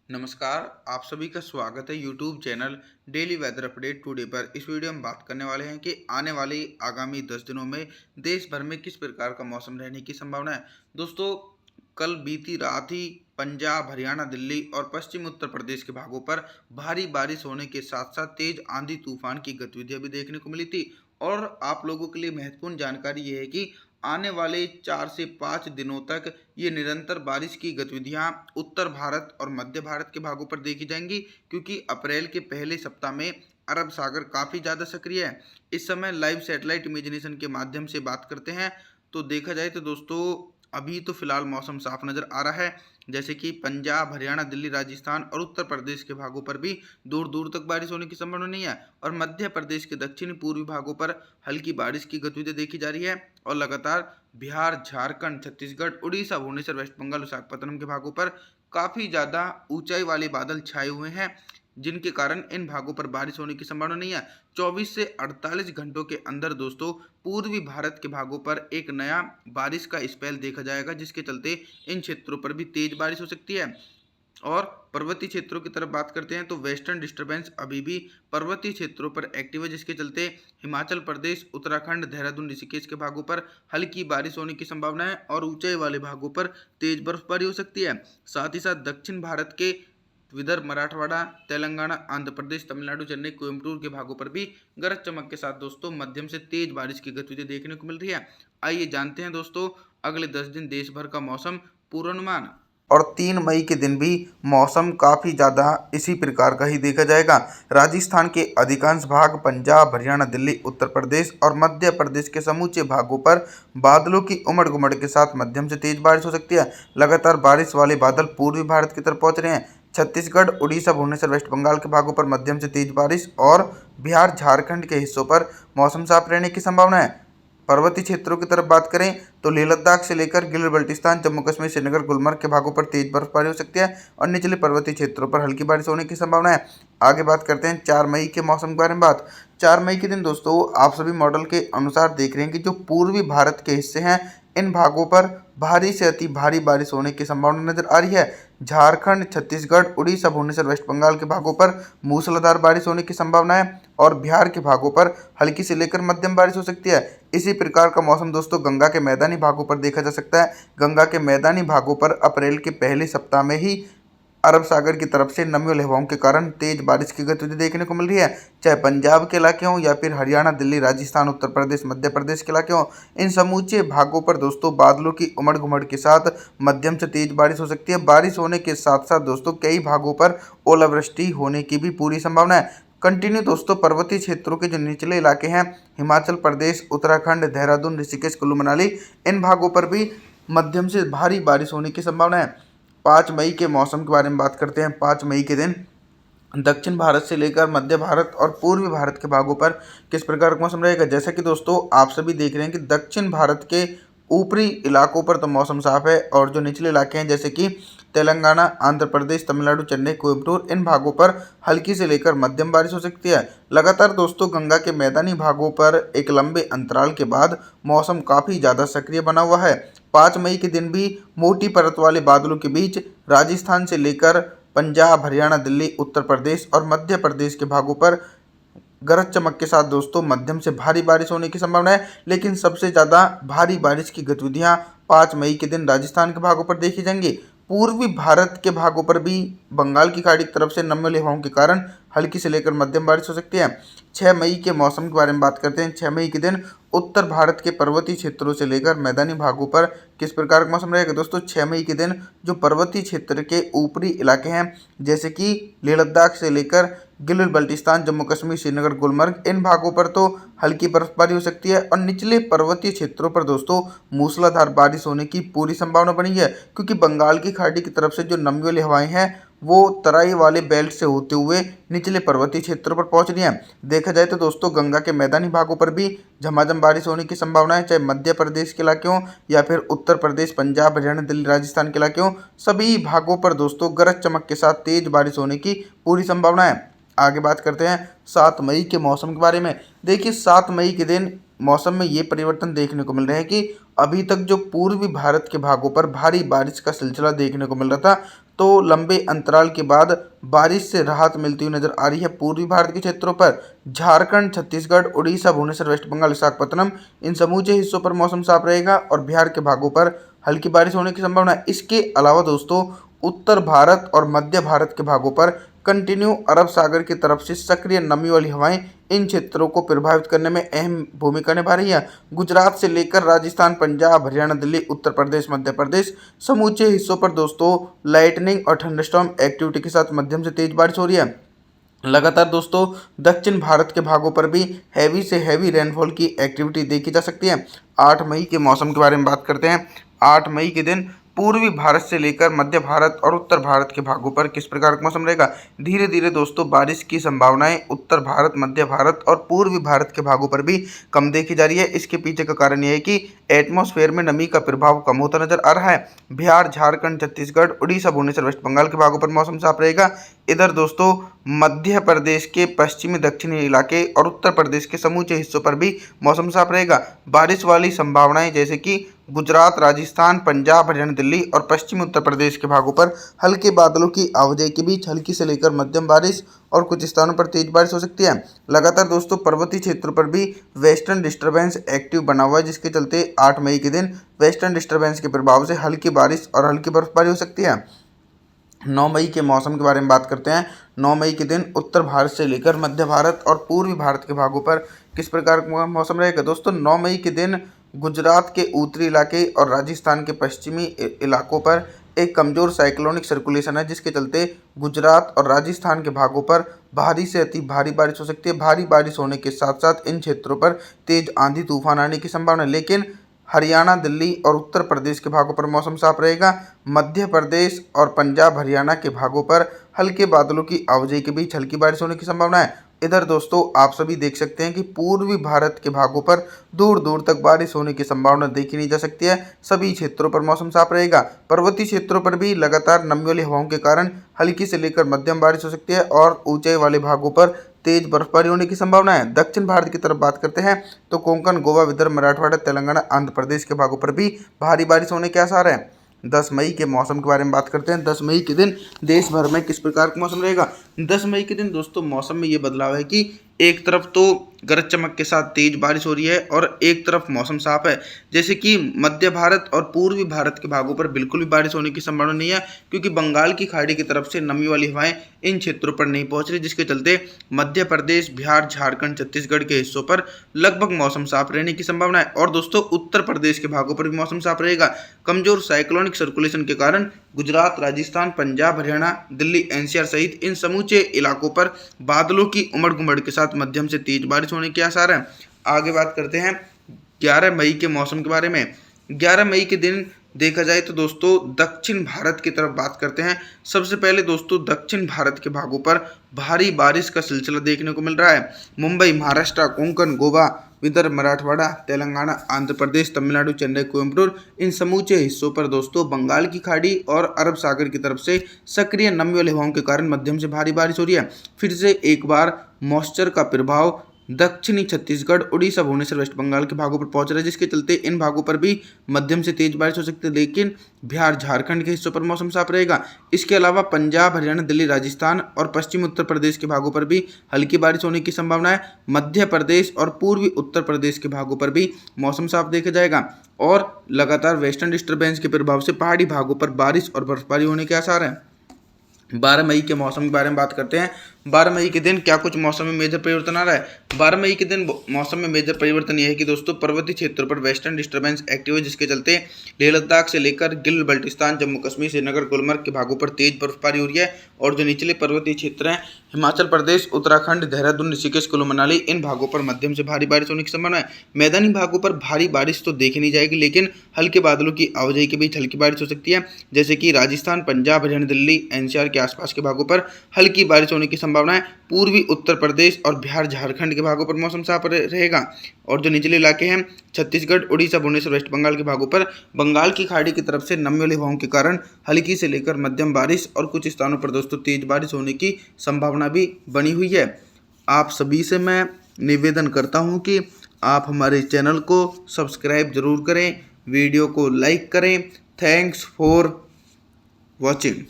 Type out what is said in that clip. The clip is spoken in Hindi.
नमस्कार। आप सभी का स्वागत है YouTube channel daily weather update today पर। इस वीडियो में बात करने वाले हैं कि आने वाली आगामी 10 दिनों में देश भर में किस प्रकार का मौसम रहने की संभावना है। दोस्तों, कल बीती रात ही पंजाब, हरियाणा, दिल्ली और पश्चिम उत्तर प्रदेश के भागों पर भारी बारिश होने के साथ साथ तेज आंधी तूफान की गतिविधियां भी देखने को मिली थी। और आप लोगों के लिए महत्वपूर्ण जानकारी ये है कि आने वाले 4 से 5 दिनों तक ये निरंतर बारिश की गतिविधियां उत्तर भारत और मध्य भारत के भागों पर देखी जाएंगी, क्योंकि अप्रैल के पहले सप्ताह में अरब सागर काफ़ी ज़्यादा सक्रिय है। इस समय लाइव सैटेलाइट इमेजिनेशन के माध्यम से बात करते हैं तो देखा जाए तो दोस्तों, अभी तो फिलहाल मौसम साफ नज़र आ रहा है। जैसे कि पंजाब, हरियाणा, दिल्ली, राजस्थान और उत्तर प्रदेश के भागों पर भी दूर दूर तक बारिश होने की संभावना नहीं है। और मध्य प्रदेश के दक्षिणी पूर्वी भागों पर हल्की बारिश की गतिविधि देखी जा रही है। और लगातार बिहार, झारखंड, छत्तीसगढ़, उड़ीसा, भुवनेश्वर, वेस्ट बंगाल, विशाखापत्तनम के भागों पर काफ़ी ज़्यादा ऊंचाई वाले बादल छाए हुए हैं, जिनके कारण इन भागों पर बारिश होने की संभावना नहीं है। 24 से 48 घंटों के अंदर दोस्तों, पूर्वी भारत के भागों पर एक नया बारिश का स्पेल देखा जाएगा, जिसके चलते इन क्षेत्रों पर भी तेज बारिश हो सकती है। और पर्वतीय क्षेत्रों की तरफ बात करते हैं तो वेस्टर्न डिस्टर्बेंस अभी भी पर्वतीय क्षेत्रों पर एक्टिव है, जिसके चलते हिमाचल प्रदेश, उत्तराखंड, देहरादून, ऋषिकेश के भागों पर हल्की बारिश होने की संभावना है और ऊंचाई वाले भागों पर तेज बर्फबारी हो सकती है। साथ ही साथ दक्षिण भारत के विदर्भ, मराठवाड़ा, तेलंगाना, आंध्र प्रदेश, तमिलनाडु, चेन्नई, कोयम्बटूर के भागों पर भी गरज चमक के साथ दोस्तों मध्यम से तेज बारिश की गतिविधि देखने को मिल रही है। आइए जानते हैं दोस्तों अगले 10 दिन देश भर का मौसम पूर्वानुमान। और 3 मई के दिन भी मौसम काफ़ी ज़्यादा इसी प्रकार का ही देखा जाएगा। राजस्थान के अधिकांश भाग, पंजाब, हरियाणा, दिल्ली, उत्तर प्रदेश और मध्य प्रदेश के समूचे भागों पर बादलों की उमड़ घुमड़ के साथ मध्यम से तेज बारिश हो सकती है। लगातार बारिश वाले बादल पूर्वी भारत की तरफ पहुंच रहे हैं। छत्तीसगढ़, उड़ीसा, भुवनेश्वर, वेस्ट बंगाल के भागों पर मध्यम से तेज बारिश और बिहार, झारखंड के हिस्सों पर मौसम साफ रहने की संभावना है। पर्वतीय क्षेत्रों की तरफ बात करें तो लेह लद्दाख से लेकर गिलगित बल्टिस्तान, जम्मू कश्मीर, श्रीनगर, गुलमर्ग के भागों पर तेज बर्फबारी हो सकती है और निचले पर्वतीय क्षेत्रों पर हल्की बारिश होने की संभावना है। आगे बात करते हैं 4 मई के मौसम के बारे में। 4 मई के दिन दोस्तों, आप सभी मॉडल के अनुसार देख रहे हैं कि जो पूर्वी भारत के हिस्से हैं, इन भागों पर भारी से अति भारी बारिश होने की संभावना नजर आ रही है। झारखंड, छत्तीसगढ़, उड़ीसा, भुवनेश्वर, वेस्ट बंगाल के भागों पर मूसलाधार बारिश होने की संभावना है और बिहार के भागों पर हल्की से लेकर मध्यम बारिश हो सकती है। इसी प्रकार का मौसम दोस्तों गंगा के मैदानी भागों पर देखा जा सकता है। गंगा के मैदानी भागों पर अप्रैल के पहले सप्ताह में ही अरब सागर की तरफ से नमी वाली हवाओं के कारण तेज बारिश की गतिविधि देखने को मिल रही है। चाहे पंजाब के इलाके हों या फिर हरियाणा, दिल्ली, राजस्थान, उत्तर प्रदेश, मध्य प्रदेश के इलाके हों, इन समूचे भागों पर दोस्तों बादलों की उमड़ घुमड़ के साथ मध्यम से तेज बारिश हो सकती है। बारिश होने के साथ साथ दोस्तों कई भागों पर ओलावृष्टि होने की भी पूरी संभावना है। कंटिन्यू दोस्तों पर्वतीय क्षेत्रों के जो निचले इलाके हैं, हिमाचल प्रदेश, उत्तराखंड, देहरादून, ऋषिकेश, कुल्लू मनाली, इन भागों पर भी मध्यम से भारी बारिश होने की संभावना है। 5 मई के मौसम के बारे में बात करते हैं। 5 मई के दिन दक्षिण भारत से लेकर मध्य भारत और पूर्वी भारत के भागों पर किस प्रकार का मौसम रहेगा। जैसा कि दोस्तों आप सभी देख रहे हैं कि दक्षिण भारत के ऊपरी इलाकों पर तो मौसम साफ है और जो निचले इलाके हैं जैसे कि तेलंगाना, आंध्र प्रदेश, तमिलनाडु, चेन्नई, कोयम्बटूर, इन भागों पर हल्की से लेकर मध्यम बारिश हो सकती है। लगातार दोस्तों गंगा के मैदानी भागों पर एक लंबे अंतराल के बाद मौसम काफ़ी ज़्यादा सक्रिय बना हुआ है। 5 मई के दिन भी मोटी परत वाले बादलों के बीच राजस्थान से लेकर पंजाब, हरियाणा, दिल्ली, उत्तर प्रदेश और मध्य प्रदेश के भागों पर गरज चमक के साथ दोस्तों मध्यम से भारी बारिश होने की संभावना है। लेकिन सबसे ज़्यादा भारी बारिश की गतिविधियां 5 मई के दिन राजस्थान के भागों पर देखी जाएंगी। पूर्वी भारत के भागों पर भी बंगाल की खाड़ी की तरफ से नमी वाली हवाओं के कारण हल्की से लेकर मध्यम बारिश हो सकती है। 6 मई के मौसम के बारे में बात करते हैं। 6 मई के दिन उत्तर भारत के पर्वतीय क्षेत्रों से लेकर मैदानी भागों पर किस प्रकार का मौसम रहेगा। दोस्तों 6 मई के दिन जो पर्वतीय क्षेत्र के ऊपरी इलाके हैं जैसे कि लेह लद्दाख से लेकर गिलगित बल्टिस्तान, जम्मू कश्मीर, श्रीनगर, गुलमर्ग, इन भागों पर तो हल्की बर्फबारी हो सकती है और निचले पर्वतीय क्षेत्रों पर दोस्तों मूसलाधार बारिश होने की पूरी संभावना बनी है, क्योंकि बंगाल की खाड़ी की तरफ से जो नमी वाली हवाएं हैं वो तराई वाले बेल्ट से होते हुए निचले पर्वतीय क्षेत्रों पर पहुंच रही हैं। देखा जाए तो दोस्तों गंगा के मैदानी भागों पर भी झमाझम बारिश होने की संभावना है, चाहे मध्य प्रदेश के इलाके हों या फिर उत्तर प्रदेश, पंजाब, हरियाणा, दिल्ली, राजस्थान के इलाके हों, सभी भागों पर दोस्तों गरज चमक के साथ तेज बारिश होने की पूरी संभावना है। आगे बात करते हैं 7 मई के मौसम के बारे में। देखिए 7 मई के दिन मौसम में ये परिवर्तन देखने को मिल रहे हैं कि अभी तक जो पूर्वी भारत के भागों पर भारी बारिश का सिलसिला देखने को मिल रहा था, तो लंबे अंतराल के बाद बारिश से राहत मिलती हुई नजर आ रही है। पूर्वी भारत के क्षेत्रों पर झारखंड, छत्तीसगढ़, उड़ीसा, भुवनेश्वर, वेस्ट बंगाल, विशाखापत्तनम इन समूचे हिस्सों पर मौसम साफ रहेगा और बिहार के भागों पर हल्की बारिश होने की संभावना है। इसके अलावा दोस्तों उत्तर भारत और मध्य भारत के भागों पर कंटिन्यू अरब सागर की तरफ से सक्रिय नमी वाली हवाएं इन क्षेत्रों को प्रभावित करने में अहम भूमिका निभा रही है। गुजरात से लेकर राजस्थान, पंजाब, हरियाणा, दिल्ली, उत्तर प्रदेश, मध्य प्रदेश समूचे हिस्सों पर दोस्तों लाइटनिंग और थंडरस्टॉर्म एक्टिविटी के साथ मध्यम से तेज बारिश हो रही है। लगातार दोस्तों दक्षिण भारत के भागों पर भी हैवी से हैवी रेनफॉल की एक्टिविटी देखी जा सकती है। 8 मई के मौसम के बारे में बात करते हैं। 8 मई के दिन पूर्वी भारत से लेकर मध्य भारत और उत्तर भारत के भागों पर किस प्रकार का मौसम रहेगा। धीरे धीरे दोस्तों बारिश की संभावनाएं उत्तर भारत, मध्य भारत और पूर्वी भारत के भागों पर भी कम देखी जा रही है। इसके पीछे का कारण यह है कि एटमॉस्फेयर में नमी का प्रभाव कम होता नजर आ रहा है। बिहार, झारखंड, छत्तीसगढ़, उड़ीसा, भुवनेश्वर, वेस्ट बंगाल के भागों पर मौसम साफ रहेगा। इधर दोस्तों मध्य प्रदेश के पश्चिमी दक्षिणी इलाके और उत्तर प्रदेश के समूचे हिस्सों पर भी मौसम साफ रहेगा। बारिश वाली संभावनाएं जैसे कि गुजरात, राजस्थान, पंजाब, हरियाणा, दिल्ली और पश्चिमी उत्तर प्रदेश के भागों पर हल्के बादलों की आवाजाही के बीच हल्की से लेकर मध्यम बारिश और कुछ स्थानों पर तेज बारिश हो सकती है। लगातार दोस्तों पर्वतीय क्षेत्रों पर भी वेस्टर्न डिस्टर्बेंस एक्टिव बना हुआ है, जिसके चलते 8 मई के दिन वेस्टर्न डिस्टर्बेंस के प्रभाव से हल्की बारिश और हल्की बर्फबारी हो सकती है। 9 मई के मौसम के बारे में बात करते हैं। 9 मई के दिन उत्तर भारत से लेकर मध्य भारत और पूर्वी भारत के भागों पर किस प्रकार का मौसम रहेगा। दोस्तों 9 मई के दिन गुजरात के उत्तरी इलाके और राजस्थान के पश्चिमी इलाकों पर एक कमजोर साइक्लोनिक सर्कुलेशन है, जिसके चलते गुजरात और राजस्थान के भागों पर भारी से अति भारी बारिश हो सकती है। भारी बारिश होने के साथ साथ इन क्षेत्रों पर तेज आंधी तूफान आने की संभावना है। लेकिन हरियाणा, दिल्ली और उत्तर प्रदेश के भागों पर मौसम साफ रहेगा। मध्य प्रदेश और पंजाब, हरियाणा के भागों पर हल्के बादलों की आवाजाही के बीच हल्की बारिश होने की संभावना है। इधर दोस्तों आप सभी देख सकते हैं कि पूर्वी भारत के भागों पर दूर दूर तक बारिश होने की संभावना देखी नहीं जा सकती है। सभी क्षेत्रों पर मौसम साफ रहेगा। पर्वतीय क्षेत्रों पर भी लगातार नमी वाली हवाओं के कारण हल्की से लेकर मध्यम बारिश हो सकती है और ऊंचाई वाले भागों पर तेज बर्फबारी होने की संभावना है। दक्षिण भारत की तरफ बात करते हैं तो कोंकण, गोवा, विदर्भ, मराठवाड़ा, तेलंगाना, आंध्र प्रदेश के भागों पर भी भारी बारिश होने के आसार हैं। 10 मई के मौसम के बारे में बात करते हैं। 10 मई के दिन देश भर में किस प्रकार का मौसम रहेगा। 10 मई के दिन दोस्तों मौसम में ये बदलाव है कि एक तरफ तो गरज चमक के साथ तेज बारिश हो रही है और एक तरफ मौसम साफ है। जैसे कि मध्य भारत और पूर्वी भारत के भागों पर बिल्कुल भी बारिश होने की संभावना नहीं है, क्योंकि बंगाल की खाड़ी की तरफ से नमी वाली हवाएं इन क्षेत्रों पर नहीं पहुंच रही, जिसके चलते मध्य प्रदेश, बिहार, झारखंड, छत्तीसगढ़ के हिस्सों पर लगभग मौसम साफ रहने की संभावना है। और दोस्तों उत्तर प्रदेश के भागों पर भी मौसम साफ रहेगा। कमजोर साइक्लोनिक सर्कुलेशन के कारण गुजरात, राजस्थान, पंजाब, हरियाणा, दिल्ली, एनसीआर सहित इन समूचे इलाकों पर बादलों की उमड़ घुमड़ के साथ मध्यम से तेज बारिश होने के आसार हैं। आगे बात करते हैं 11 मई के मौसम के बारे में। 11 मई के दिन देखा जाए तो दोस्तों दक्षिण भारत की तरफ बात करते हैं। सबसे पहले दोस्तों दक्षिण भारत के भागों पर भारी बारिश का सिलसिला देखने को मिल रहा है। मुंबई, महाराष्ट्र, कोंकण, गोवा, विदर्भ, मराठवाड़ा, तेलंगाना, आंध्र प्रदेश, तमिलनाडु, चेन्नई, कोयम्बटूर इन समूचे हिस्सों पर दोस्तों बंगाल की खाड़ी और अरब सागर की तरफ से सक्रिय नमी वाली हवाओं के कारण मध्यम से भारी बारिश हो रही है। फिर से एक बार मॉइस्चर का प्रभाव दक्षिणी छत्तीसगढ़, उड़ीसा, भुवनेश्वर, वेस्ट बंगाल के भागों पर पहुंच रहा है, जिसके चलते इन भागों पर भी मध्यम से तेज बारिश हो सकती है। लेकिन बिहार, झारखंड के हिस्सों पर मौसम साफ रहेगा। इसके अलावा पंजाब, हरियाणा, दिल्ली, राजस्थान और पश्चिमी उत्तर प्रदेश के भागों पर भी हल्की बारिश होने की संभावना है। मध्य प्रदेश और पूर्वी उत्तर प्रदेश के भागों पर भी मौसम साफ देखा जाएगा और लगातार वेस्टर्न डिस्टर्बेंस के प्रभाव से पहाड़ी भागों पर बारिश और बर्फबारी होने के आसार हैं। 12 मई के मौसम के बारे में बात करते हैं। 12 मई के दिन क्या कुछ मौसम में मेजर परिवर्तन आ रहा है। 12 मई के दिन मौसम में मेजर परिवर्तन यह है कि दोस्तों पर्वतीय क्षेत्रों पर वेस्टर्न डिस्टर्बेंस एक्टिव है, जिसके चलते लेह लद्दाख से लेकर गिल बल्टिस्तान, जम्मू कश्मीर, श्रीनगर, गुलमर्ग के भागों पर तेज बर्फबारी हो रही है। और जो निचले पर्वतीय क्षेत्र हैं हिमाचल प्रदेश, उत्तराखंड, देहरादून, ऋषिकेश, कुल्लू मनाली इन भागों पर मध्यम से भारी बारिश होने की संभावना है। मैदानी भागों पर भारी बारिश तो देखी नहीं जाएगी, लेकिन हल्के बादलों की आवाजाही के बीच हल्की बारिश हो सकती है। जैसे कि राजस्थान, पंजाब, हरियाणा, दिल्ली, एनसीआर के आसपास के भागों पर हल्की बारिश होने की संभावना है। पूर्वी उत्तर प्रदेश और बिहार, झारखंड के भागों पर मौसम साफ रहेगा। और जो निचले इलाके हैं छत्तीसगढ़, उड़ीसा, भुवनेश्वर, वेस्ट बंगाल के भागों पर बंगाल की खाड़ी की तरफ से नमी वाली हवाओं के कारण हल्की से लेकर मध्यम बारिश और कुछ स्थानों पर दोस्तों तेज बारिश होने की संभावना भी बनी हुई है। आप सभी से मैं निवेदन करता हूं कि आप हमारे चैनल को सब्सक्राइब जरूर करें, वीडियो को लाइक करें। Thanks for watching.